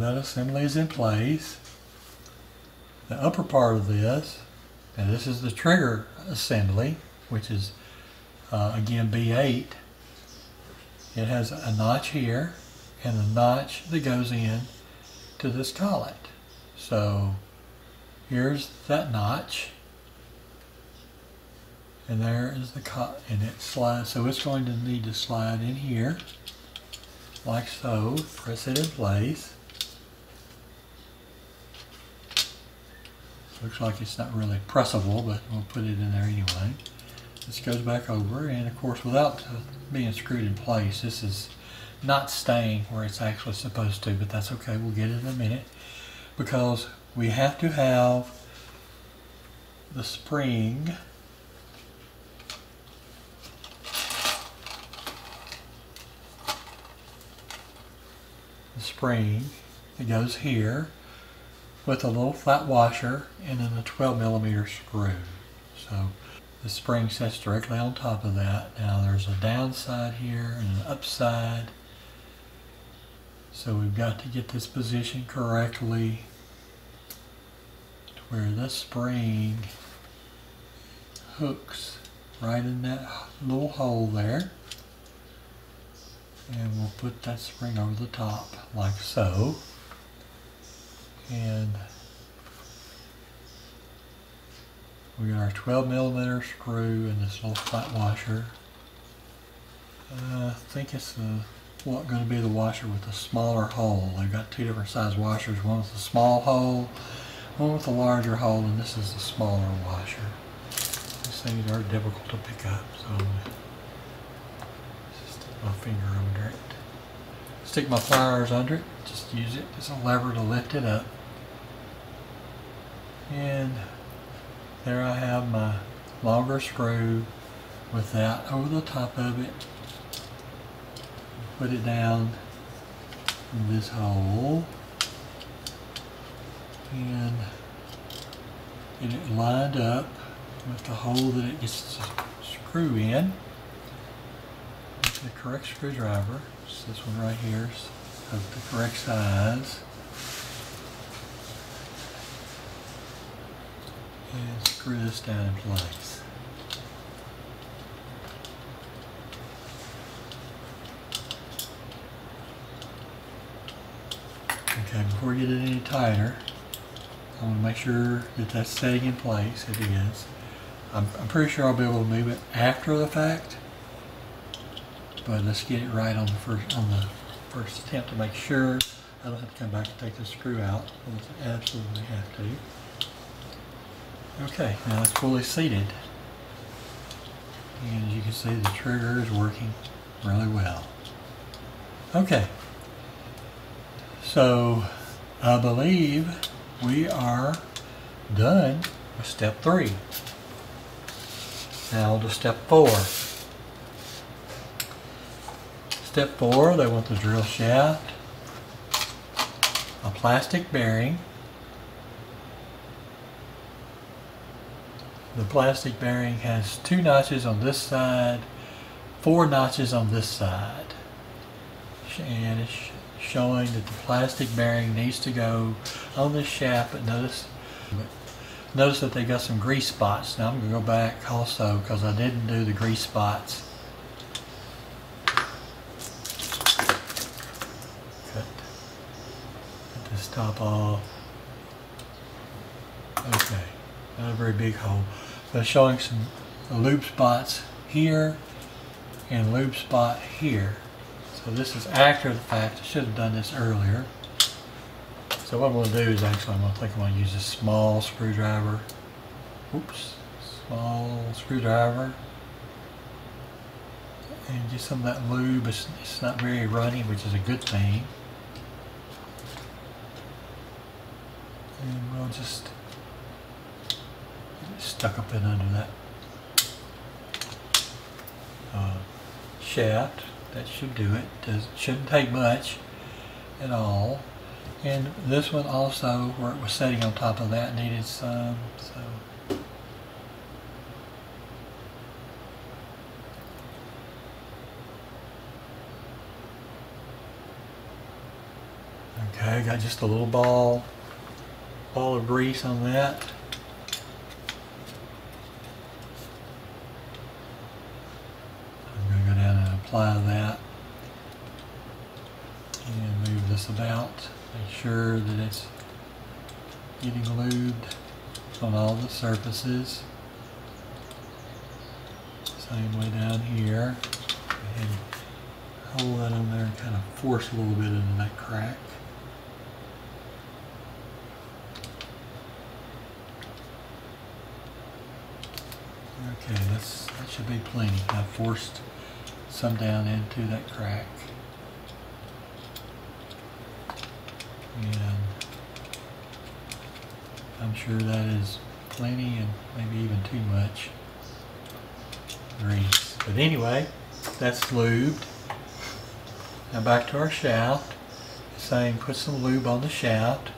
that assembly is in place. The upper part of this, and this is the trigger assembly, which is again B8. It has a notch here and a notch that goes in to this collet. So here's that notch, and there is the and it slides. So it's going to need to slide in here like so. Press it in place. Looks like it's not really pressable, but we'll put it in there anyway. This goes back over, and of course without being screwed in place, this is not staying where it's actually supposed to, but that's okay. We'll get it in a minute, because we have to have the spring that goes here with a little flat washer and then a 12mm screw. So the spring sits directly on top of that. Now there's a downside here and an upside. So we've got to get this position correctly to where this spring hooks right in that little hole there. And we'll put that spring over the top like so. And we got our 12mm screw and this little flat washer. I think it's going to be the washer with the smaller hole. They've got two different size washers, one with a small hole, one with a larger hole, and this is the smaller washer. These things are difficult to pick up, so I'm going to stick my finger under it. Stick my pliers under it, just use it as a lever to lift it up. And there I have my longer screw with that over the top of it. Put it down in this hole and get it lined up with the hole that it gets to screw in. With the correct screwdriver. It's this one right here, of the correct size. And screw this down in place. Okay, before we get it any tighter, I want to make sure that that's setting in place. It is. I'm pretty sure I'll be able to move it after the fact, but let's get it right on the first attempt to make sure I don't have to come back and take the screw out. I absolutely have to. Okay, now it's fully seated, and as you can see, the trigger is working really well. Okay, so I believe we are done with step 3. Now to step 4. Step 4, they want the drill shaft, a plastic bearing. The plastic bearing has 2 notches on this side, 4 notches on this side. And it's showing that the plastic bearing needs to go on this shaft, but notice that they got some grease spots. Now I'm going to go back also because I didn't do the grease spots. Cut this top off. Okay. Not a very big hole, but showing some lube spots here and lube spot here. So this is after the fact. I should have done this earlier. So what I'm going to do is actually I'm going to use a small screwdriver. Oops, small screwdriver, and get some of that lube. It's not very runny, which is a good thing. And we'll just stuck up in under that shaft. That should do it. Shouldn't take much at all. And this one also, where it was sitting on top of that, needed some. So Okay, got just a little ball of grease on that. I'm going to go down and apply that and move this about. Make sure that it's getting lubed on all the surfaces. Same way down here. And hold that on there and kind of force a little bit into that crack. Okay, that should be plenty. I've forced some down into that crack. And I'm sure that is plenty and maybe even too much grease. But anyway, that's lubed. Now back to our shaft. Saying put some lube on the shaft.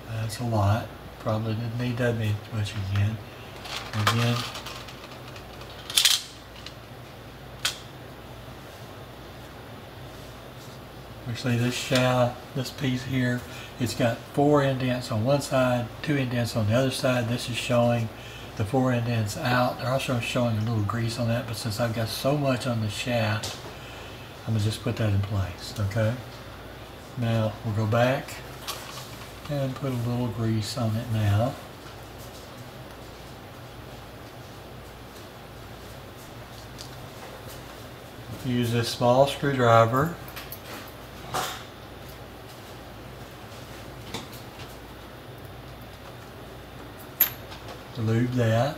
That's a lot. Probably didn't need that much again. Again. Actually, this shaft, this piece here, it's got 4 indents on one side, 2 indents on the other side. This is showing the 4 indents out. They're also showing a little grease on that, but since I've got so much on the shaft, I'm gonna just put that in place, okay? Now, we'll go back and put a little grease on it now. Use this small screwdriver. To lube that.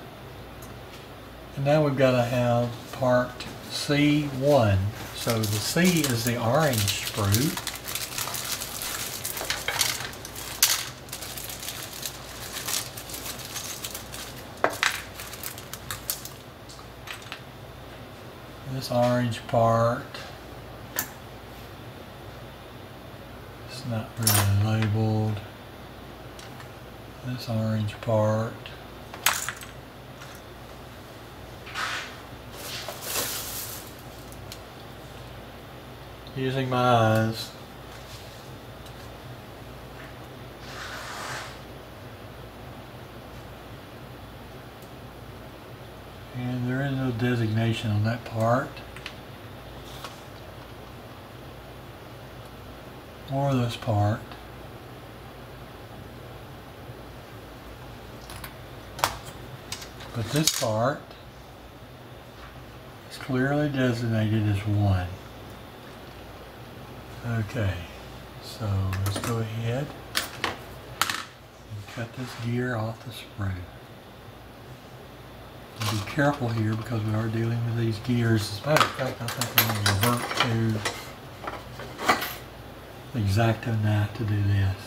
And now we've got to have part C1. So the C is the orange screw. This orange part, it's not really labeled. This orange part. Using my eyes. And there is no designation on that part. Or this part. But this part is clearly designated as 1. Okay, so let's go ahead and cut this gear off the sprue. And be careful here because we are dealing with these gears. As a matter of fact, I think I'm going to revert to the X-Acto knife to do this.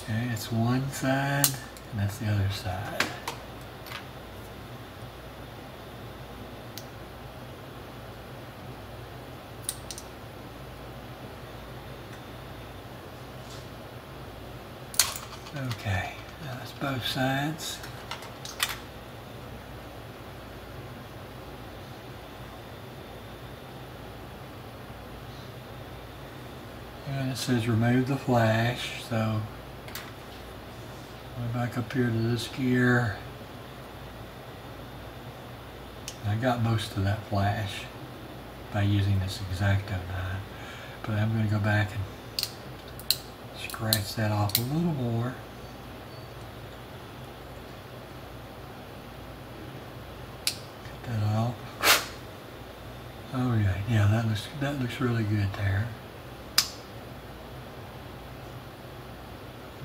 Okay, it's one side and that's the other side. Okay, now that's both sides. And it says remove the flash, so go back up here to this gear. I got most of that flash by using this X-Acto knife, but I'm going to go back and scratch that off a little more. Cut that off. Oh yeah, that looks really good there.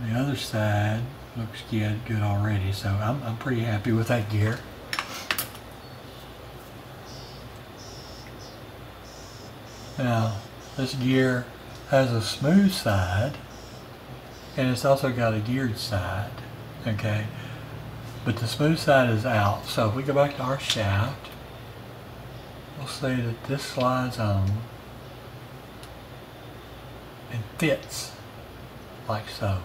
The other side looks good already, so I'm pretty happy with that gear. Now, this gear has a smooth side, and it's also got a geared side, okay? But the smooth side is out, so if we go back to our shaft, we'll see that this slides on and fits like so.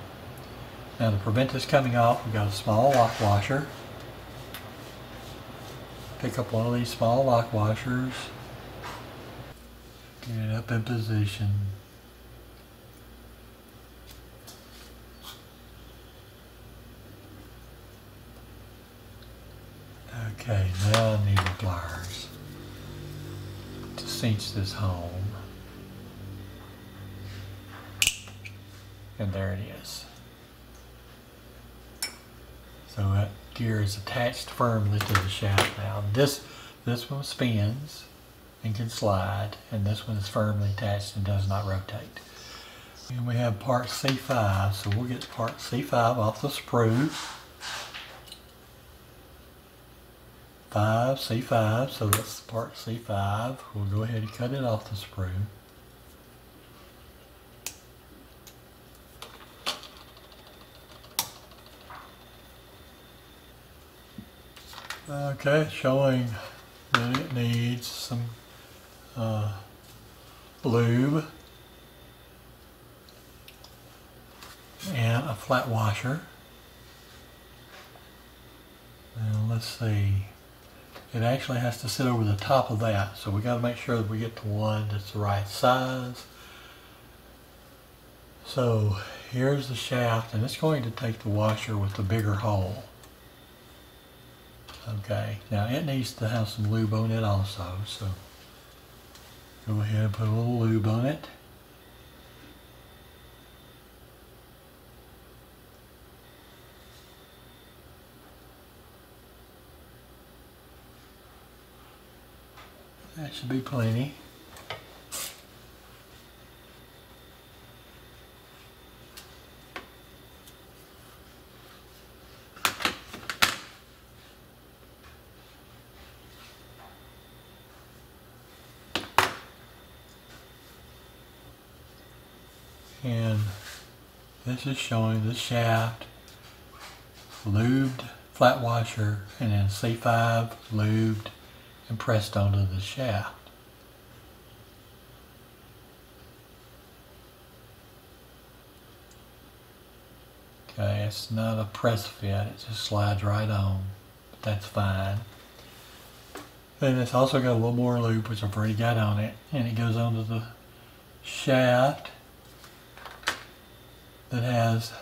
Now to prevent this coming off, we've got a small lock washer. Pick up one of these small lock washers, get it up in position. Okay, now I need the pliers to cinch this home. And there it is. So that gear is attached firmly to the shaft now. This one spins and can slide, and this one is firmly attached and does not rotate. And we have part C5, so we'll get part C5 off the sprue. C5, so that's part C5. We'll go ahead and cut it off the sprue. Okay, showing that it needs some lube and a flat washer. Now let's see. It actually has to sit over the top of that, so we got to make sure that we get the one that's the right size. So here's the shaft, and it's going to take the washer with the bigger hole. Okay, now it needs to have some lube on it also, so go ahead and put a little lube on it. That should be plenty. And this is showing the shaft, lubed flat washer, and then C5 lubed and pressed onto the shaft. Okay, it's not a press fit, it just slides right on, but that's fine. Then it's also got a little more lube, which I've already got on it, and it goes onto the shaft that has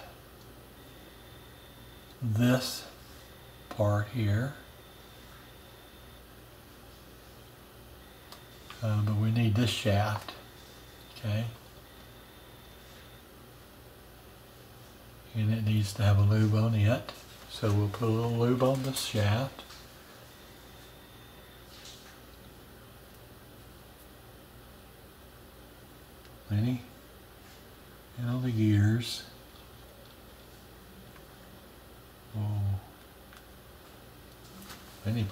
this part here. But we need this shaft, okay? And it needs to have a lube on it. So we'll put a little lube on this shaft. Plenty. And on the gears. Oh. Plenty.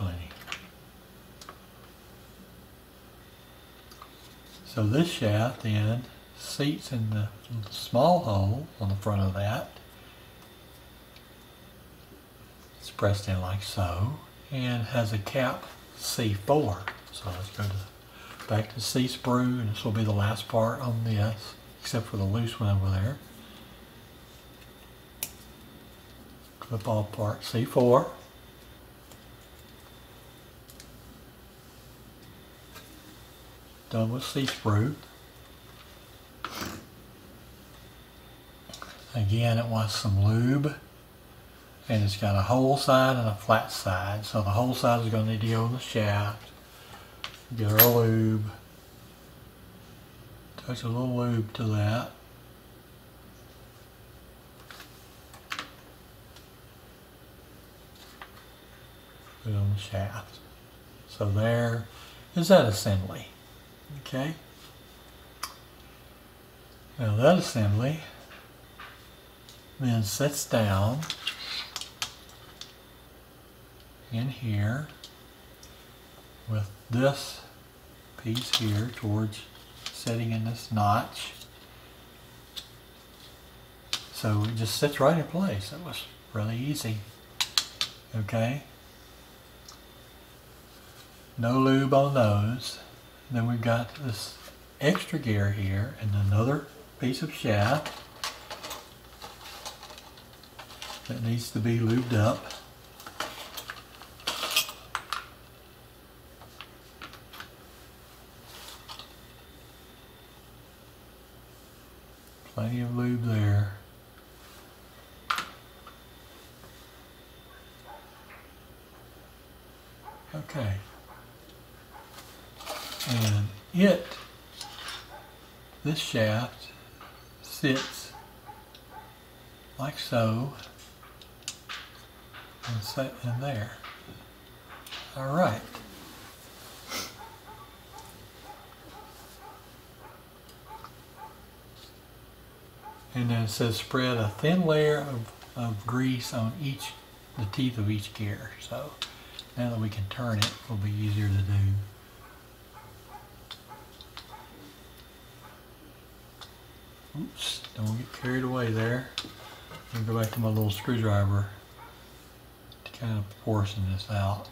So this shaft then seats in the small hole on the front of that. It's pressed in like so, and has a cap C4. So let's go back to C sprue, and this will be the last part on this, except for the loose one over there. Clip off part C4. Done with C sprue. Again, it wants some lube, and it's got a whole side and a flat side. So the whole side is going to need to go on the shaft. Get our lube. Touch a little lube to that. Put it on the shaft. So there is that assembly. Okay. Now that assembly then sits down in here with this piece here towards setting in this notch. So it just sits right in place. It was really easy. Okay. No lube on those. Then we've got this extra gear here and another piece of shaft. that needs to be lubed up. Plenty of lube there. Okay. And this shaft sits like so and set in there. All right. And then it says spread a thin layer of grease on the teeth of each gear. So now that we can turn it, it'll be easier to do. Oops, don't get carried away there. I'll go back to my little screwdriver to kind of portion this out.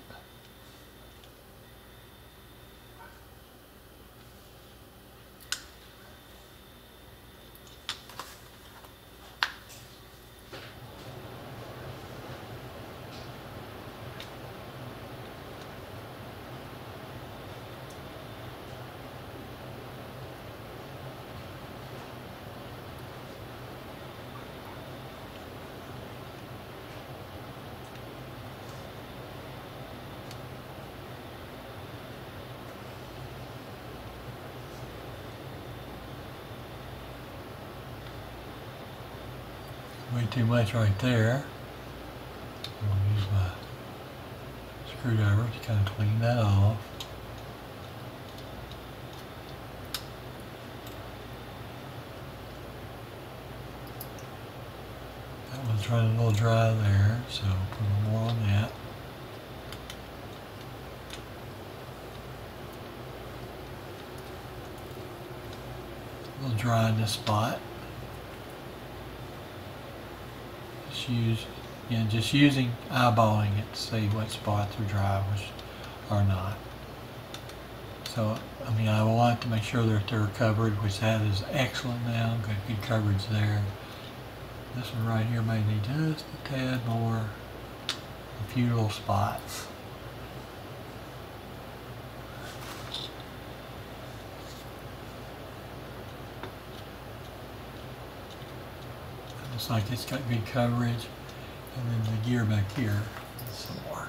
Way too much right there. I'm going to use my screwdriver to kind of clean that off. That one's running a little dry there, so put a little more on that. A little dry in this spot. Just using eyeballing it to see what spots are dry or not. So, I mean, I want to make sure that they're covered, which that is excellent now. Got good coverage there. This one right here may need just a tad more, a few little spots. Looks like it's got good coverage, and then the gear back here is some more.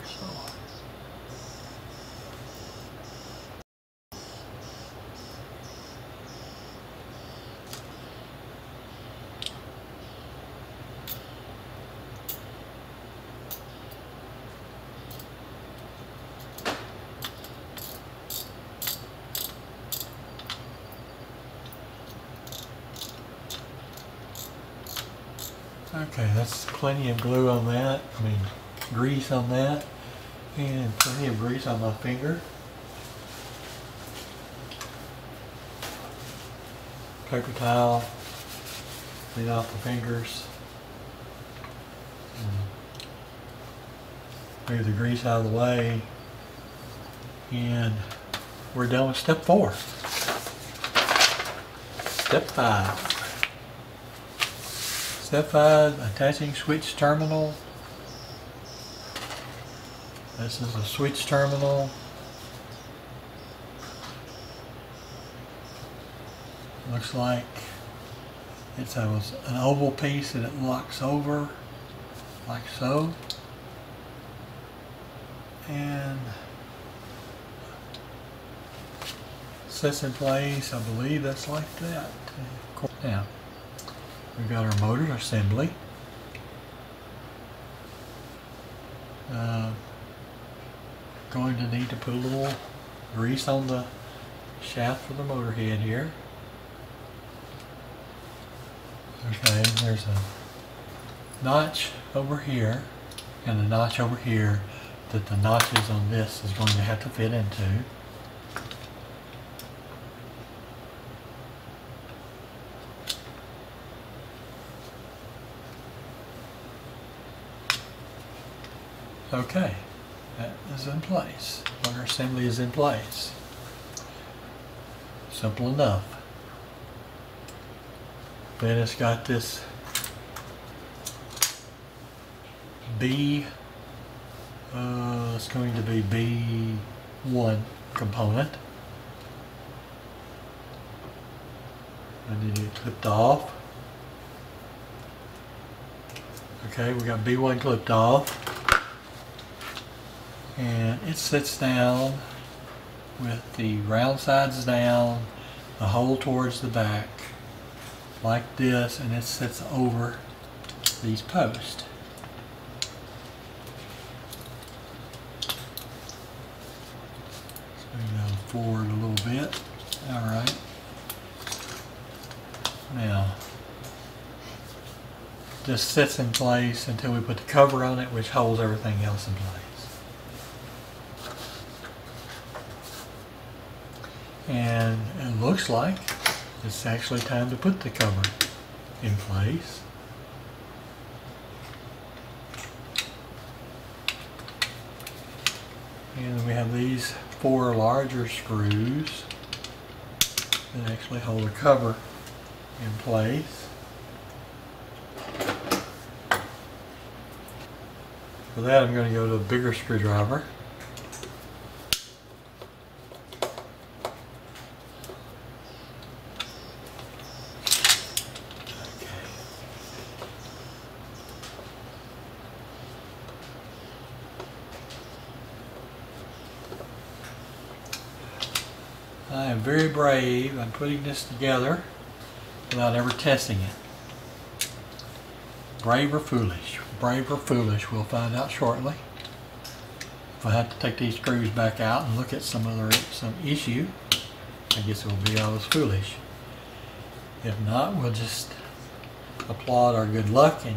Okay, that's plenty of glue on that, grease on that, and plenty of grease on my finger. Paper towel, clean off the fingers. Move the grease out of the way, and we're done with step 4. Step 5. Step 5, attaching switch terminal. This is a switch terminal. Looks like it's an oval piece that it locks over, like so. And sets in place, I believe that's like that. Now, we've got our motor assembly. Going to need to put a little grease on the shaft for the motor head here. Okay, there's a notch over here and a notch over here that the notches on this is going to have to fit into. Okay, that is in place. Motor assembly is in place. Simple enough. Then it's got this B, it's going to be B1 component. I need to get clipped off. Okay, we got B1 clipped off. And it sits down with the round sides down, the hole towards the back, like this, and it sits over these posts. So you go forward a little bit. Alright. Now, this sits in place until we put the cover on it, which holds everything else in place. And it looks like it's actually time to put the cover in place. And we have these 4 larger screws that actually hold the cover in place. For that, I'm going to go to a bigger screwdriver. I am very brave. I'm putting this together without ever testing it. Brave or foolish? Brave or foolish? We'll find out shortly. If I have to take these screws back out and look at some issue, I guess it will be I was foolish. If not, we'll just applaud our good luck and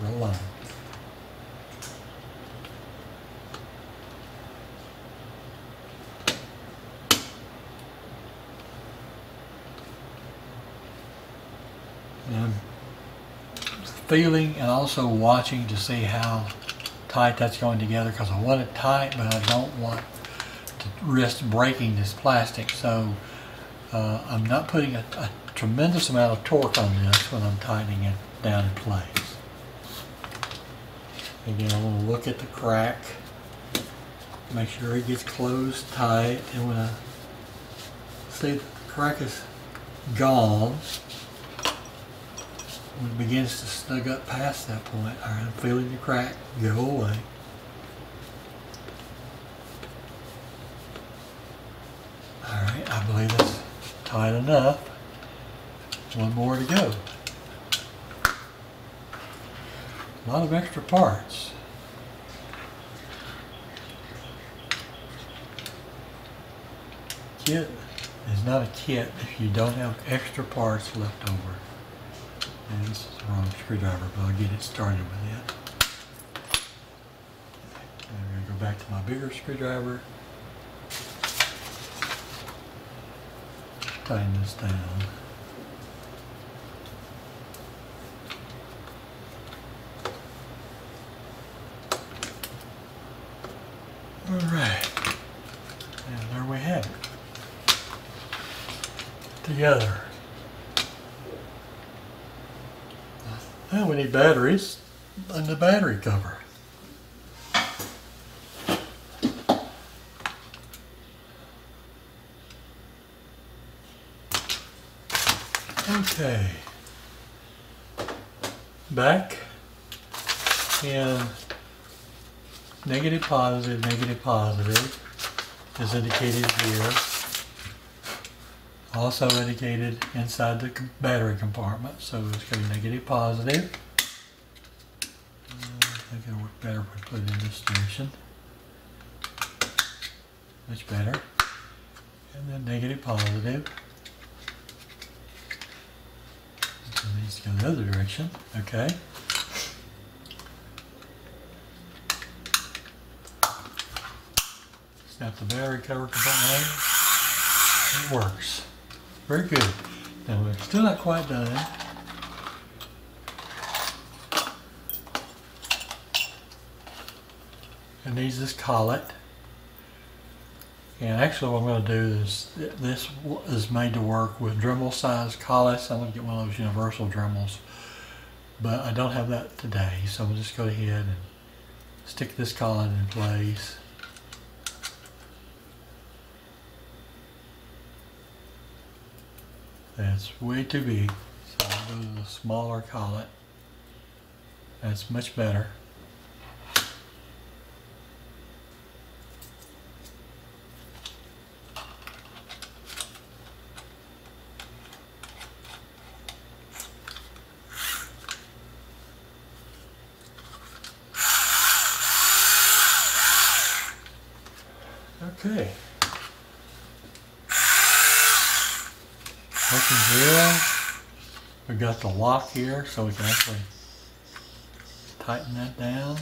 roll on. And I'm feeling and also watching to see how tight that's going together, because I want it tight, but I don't want to risk breaking this plastic. So I'm not putting a tremendous amount of torque on this when I'm tightening it down in place. Again, I want to look at the crack, make sure it gets closed tight, and when I see that the crack is gone, when it begins to snug up past that point, alright, I'm feeling the crack go away. Alright, I believe it's tight enough. One more to go. A lot of extra parts. Kit is not a kit if you don't have extra parts left over. And this is the wrong screwdriver, but I'll get it started with it. I'm going to go back to my bigger screwdriver. Tighten this down. Alright. And there we have it. Together. Now we need batteries and the battery cover. Okay. Back and negative, positive is indicated here. Also indicated inside the battery compartment, so it's going to be negative, positive. I think it'll work better if we put it in this direction. Much better. And then negative, positive. So it needs to go the other direction. Okay. Snap the battery cover compartment. It works. Very good. Now we're still not quite done. It needs this collet. And actually what I'm going to do is, this is made to work with Dremel size collets. I'm going to get one of those universal Dremels. but I don't have that today, so I'm just go ahead and stick this collet in place. That's way too big, so I'll go to the smaller collet. That's much better. Okay. Looking good. We got the lock here, so we can actually tighten that down.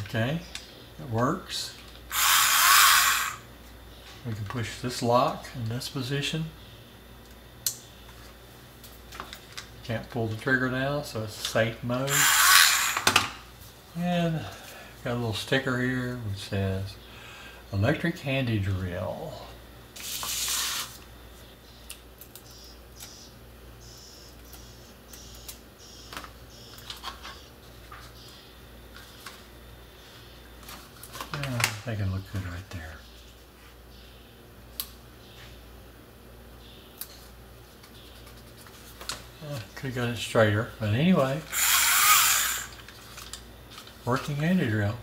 Okay, it works. We can push this lock in this position. Can't pull the trigger down, so it's safe mode. And got a little sticker here which says electric handy drill. Yeah, I think it looked good right there. Could have got it straighter, but anyway, working handy drill.